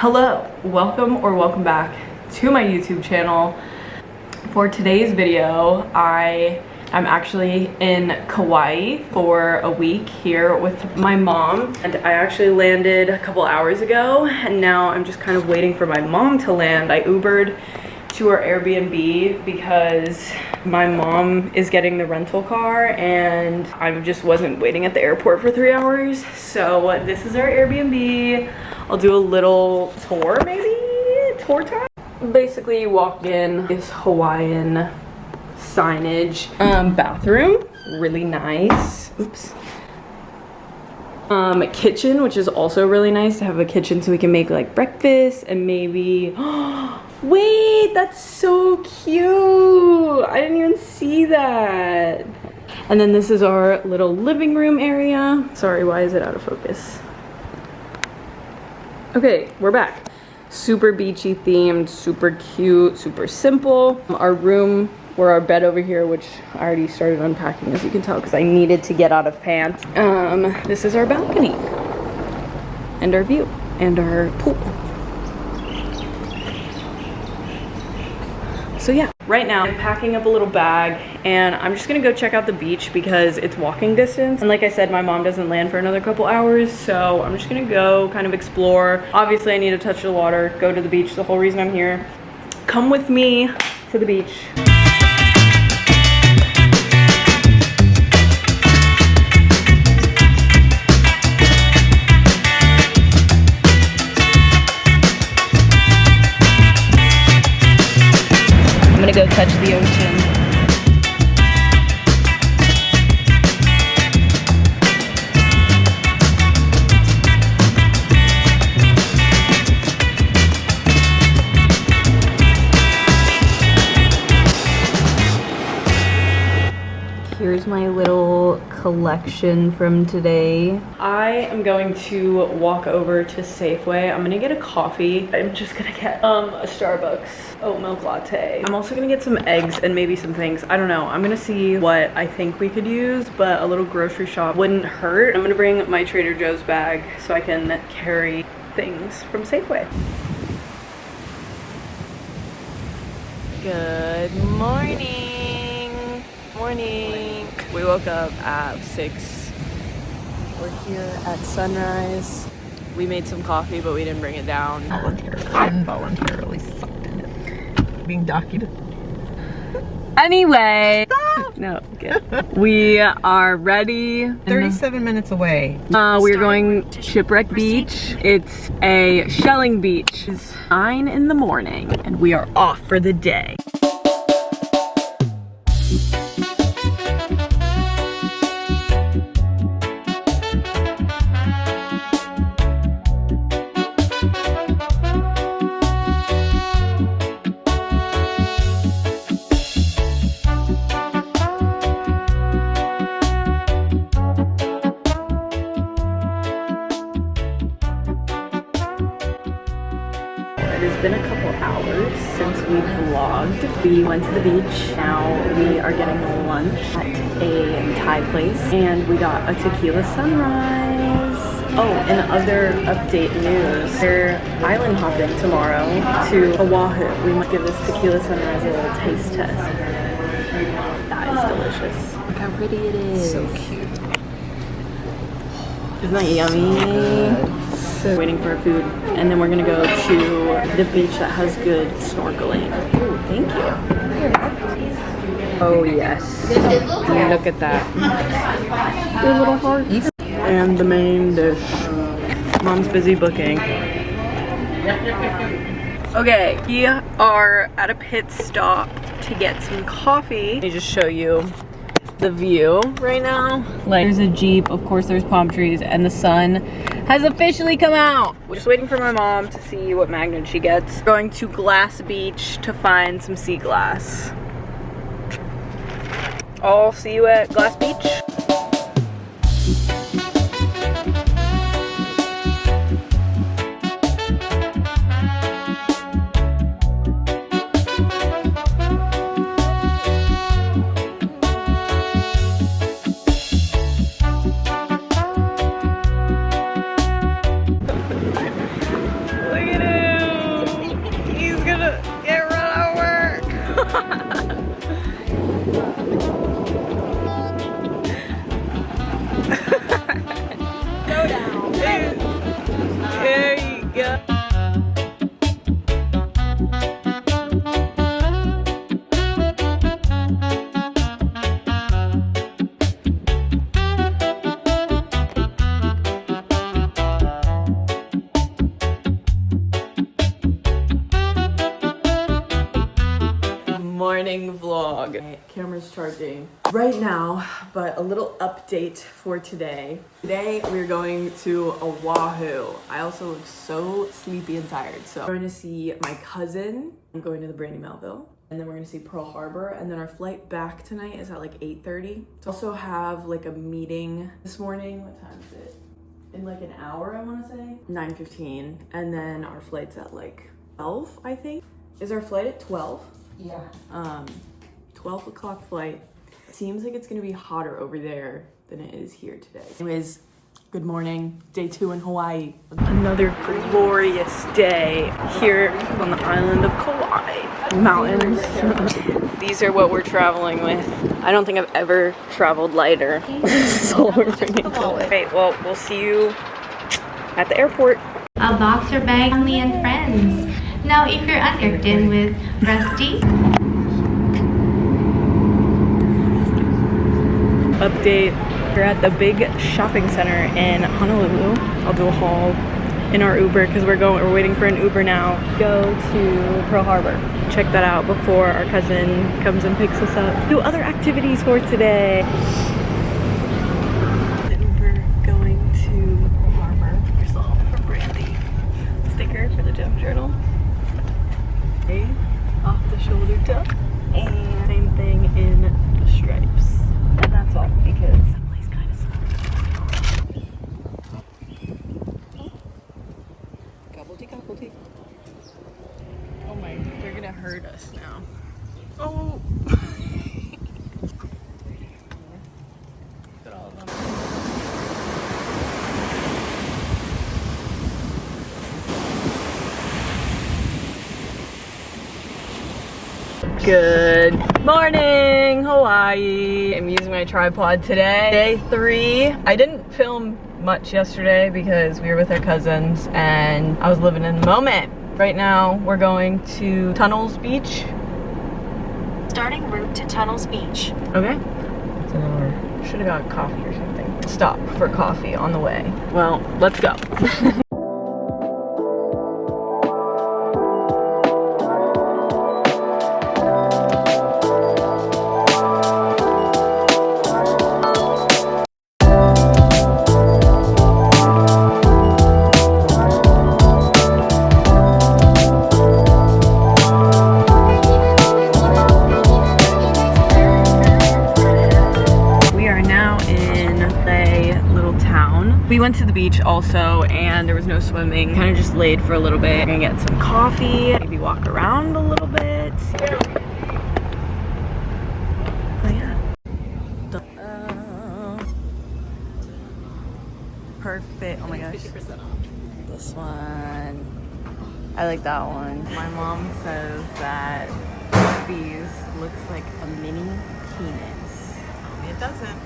Hello, welcome back to my YouTube channel. For today's video, I'm actually in Kauai for a week here with my mom, and I actually landed a couple hours ago, and now I'm just kind of waiting for my mom to land. I Ubered to our Airbnb because my mom is getting the rental car and I just wasn't waiting at the airport for 3 hours. So this is our Airbnb. I'll do a little tour, maybe? Tour time? Basically, you walk in this Hawaiian signage. Bathroom, really nice. Oops. Kitchen, which is also really nice to have a kitchen so we can make like breakfast and maybe, wait, that's so cute. I didn't even see that. And then this is our little living room area. Sorry, why is it out of focus? Okay, we're back. Super beachy themed, super cute, super simple. Our room, or our bed over here, which I already started unpacking, as you can tell, because I needed to get out of pants. This is our balcony and our view and our pool. So yeah, right now I'm packing up a little bag and I'm just gonna go check out the beach because it's walking distance. And like I said, my mom doesn't land for another couple hours, so I'm just gonna go kind of explore. Obviously I need to touch the water, go to the beach, the whole reason I'm here. Come with me to the beach. I'm gonna go touch the ocean. Here's my little collection from today. I am going to walk over to Safeway. I'm gonna get a coffee. I'm just gonna get a Starbucks oat milk latte. I'm also gonna get some eggs and maybe some things. I don't know. I'm gonna see what I think we could use, but a little grocery shop wouldn't hurt. I'm gonna bring my Trader Joe's bag so I can carry things from Safeway. Good morning. Morning. We woke up at 6. We're here at sunrise. We made some coffee, but we didn't bring it down. Involuntarily sucked in it. Being documented. Anyway. Stop! No, good. We are ready. 37 minutes away. We're going to Shipwreck Beach. It's a shelling beach. It's 9 in the morning and we are off for the day. It's been a couple hours since we vlogged. We went to the beach. Now we are getting lunch at a Thai place and we got a tequila sunrise. Oh, and other update news. They're island hopping tomorrow to Oahu. We might give this tequila sunrise a little taste test. That is delicious. Look how pretty it is. So cute. Isn't that yummy? So waiting for our food, and then we're gonna go to the beach that has good snorkeling. Ooh, thank you. Oh yes. Look at that. Your little hearts. And the main dish. Mom's busy booking. Okay, we are at a pit stop to get some coffee. Let me just show you the view right now. Like, there's a Jeep, of course there's palm trees, and the sun has officially come out. We're just waiting for my mom to see what magnet she gets. Going to Glass Beach to find some sea glass. I'll see you at Glass Beach. Look at it. go. Morning vlog. Right, camera's charging right now, but a little update for today. Today we're going to Oahu. I also look so sleepy and tired, so I'm going to see my cousin. I'm going to the Brandy Melville, and then we're going to see Pearl Harbor, and then our flight back tonight is at like 8:30. Also have like a meeting this morning. What time is it? In like an hour, I want to say 9:15, and then our flight's at like 12, I think. Is our flight at 12? Yeah. 12 o'clock flight. Seems like it's gonna be hotter over there than it is here today. Anyways, good morning. Day 2 in Hawaii. Another glorious day here on the island of Kauai. Mountains. These are what we're traveling with. I don't think I've ever traveled lighter. So we're bringing to it. Great, well, we'll see you at the airport. A boxer bag, family and friends. Now, if you're checked in with Rusty. Update, we're at the big shopping center in Honolulu. I'll do a haul in our Uber because we're waiting for an Uber now. Go to Pearl Harbor. Check that out before our cousin comes and picks us up. Do other activities for today. The Uber going to Pearl Harbor. Here's all for Brandy. Sticker for the gym journal. Off the shoulder tuck, and same thing in the stripes, and that's all because that place kind of sucks. Gobbledy. Oh my, they're gonna hurt us now. Oh. Look at all of them. Good morning, Hawaii. I'm using my tripod today. Day 3. I didn't film much yesterday because we were with our cousins and I was living in the moment. Right now, we're going to Tunnels Beach. Starting route to Tunnels Beach. Okay. It's an hour. Should have got coffee or something. Stop for coffee on the way. Well, let's go. We went to the beach also and there was no swimming. Kind of just laid for a little bit. We're gonna get some coffee, maybe walk around a little bit. Oh yeah. Perfect. Oh my gosh. 50% off. This one. I like that one. My mom says that these looks like a mini penis. It doesn't.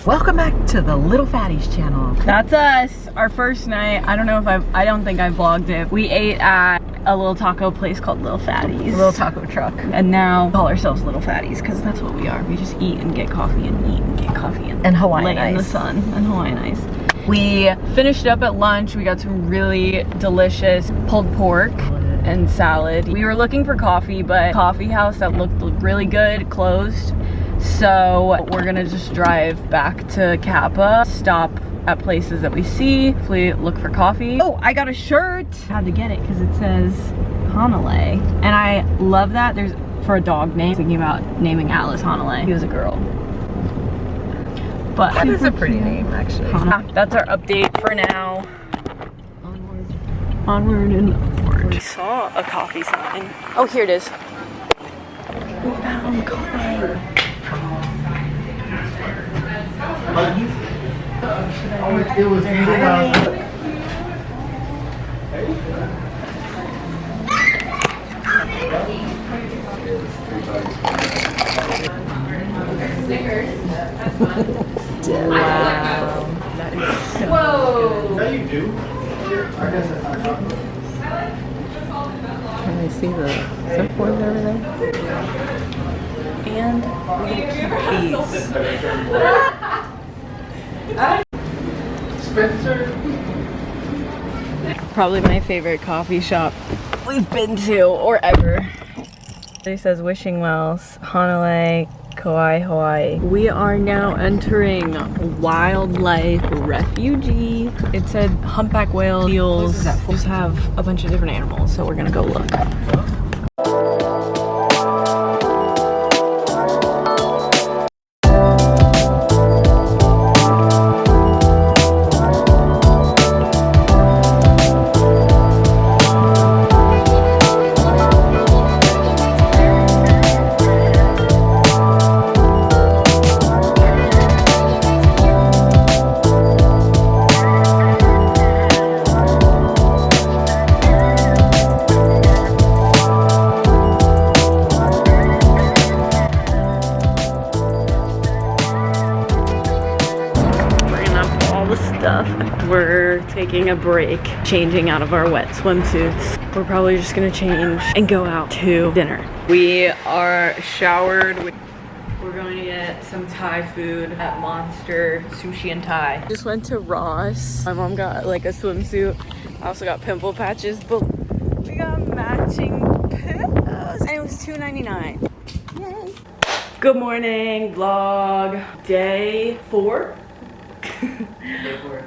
Welcome back to the Little Fatties channel. That's us. Our first night. I don't think I vlogged it. We ate at a little taco place called Little Fatties. A little taco truck. And now we call ourselves Little Fatties because that's what we are. We just eat and get coffee and eat and get coffee and Hawaiian lay in the sun and Hawaiian ice. We finished up at lunch. We got some really delicious pulled pork and salad. We were looking for coffee, but coffee house that looked really good closed. So we're gonna just drive back to Kappa, stop at places that we see, hopefully look for coffee. Oh, I got a shirt. I had to get it because it says Hanalei. And I love that. There's, for a dog name, thinking about naming Alice Hanalei. He was a girl. But That is a pretty name, actually. That's our update for now. Onward and upward. We saw a coffee sign. Oh, here it is. We found coffee. Wow. That is so good. you do? I guess that's not chocolate. Can I see the surfboards over there? And we get keys. Spencer. Probably my favorite coffee shop we've been to or ever. It says Wishing Wells, Honolulu, Kauai, Hawaii. We are now entering wildlife refugee. It said humpback whale, seals, just have a bunch of different animals, so we're gonna go look. We're taking a break, changing out of our wet swimsuits. We're probably just gonna change and go out to dinner. We are showered. We're going to get some Thai food at Monster Sushi and Thai. Just went to Ross. My mom got like a swimsuit. I also got pimple patches, but we got matching pillows and it was $2.99. Yay. Good morning, vlog. Day 4.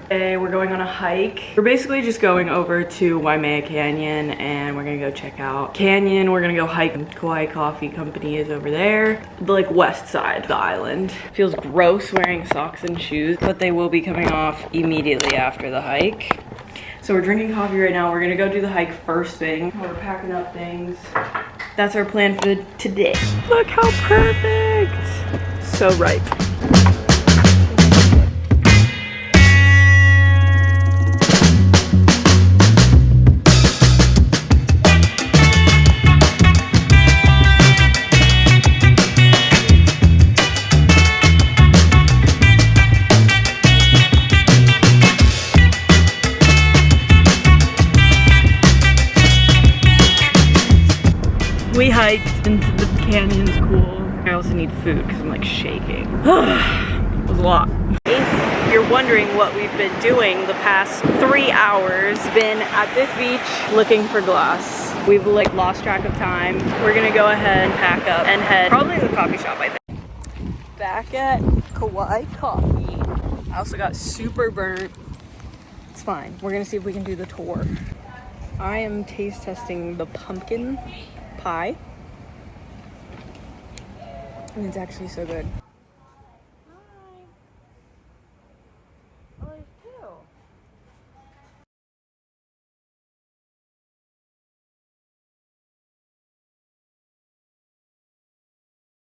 Today we're going on a hike. We're basically just going over to Waimea Canyon and we're gonna go check out Canyon. We're gonna go hike. Kauai Coffee Company is over there. The like west side of the island. Feels gross wearing socks and shoes, but they will be coming off immediately after the hike. So we're drinking coffee right now. We're gonna go do the hike first thing. We're packing up things. That's our plan for today. Look how perfect. So ripe. We hiked into the canyon's cool. I also need food because I'm like shaking. It was a lot. If you're wondering what we've been doing the past 3 hours, been at this beach looking for glass. We've like lost track of time. We're gonna go ahead and pack up and head probably to the coffee shop, I think. Back at Kauai Coffee. I also got super burnt. It's fine. We're gonna see if we can do the tour. I am taste testing the pumpkin pie, and it's actually so good.